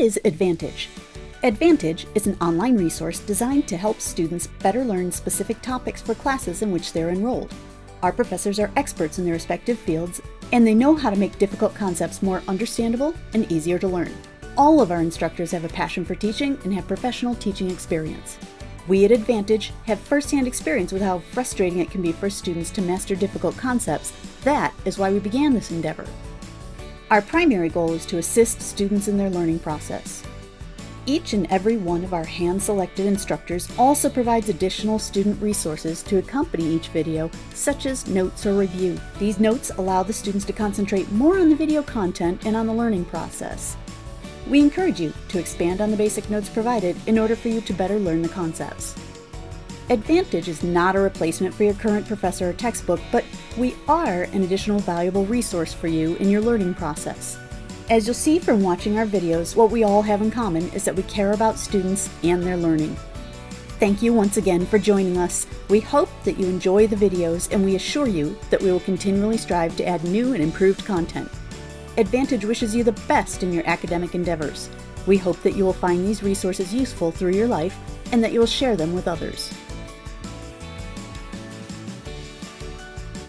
is EdVantage? EdVantage is an online resource designed to help students better learn specific topics for classes in which they're enrolled. Our professors are experts in their respective fields, and they know how to make difficult concepts more understandable and easier to learn. All of our instructors have a passion for teaching and have professional teaching experience. We at EdVantage have first-hand experience with how frustrating it can be for students to master difficult concepts. That is why we began this endeavor. Our primary goal is to assist students in their learning process. Each and every one of our hand-selected instructors also provides additional student resources to accompany each video, such as notes or review. These notes allow the students to concentrate more on the video content and on the learning process. We encourage you to expand on the basic notes provided in order for you to better learn the concepts. EdVantage is not a replacement for your current professor or textbook, but we are an additional valuable resource for you in your learning process. As you'll see from watching our videos, what we all have in common is that we care about students and their learning. Thank you once again for joining us. We hope that you enjoy the videos, and we assure you that we will continually strive to add new and improved content. EdVantage wishes you the best in your academic endeavors. We hope that you will find these resources useful through your life and that you will share them with others.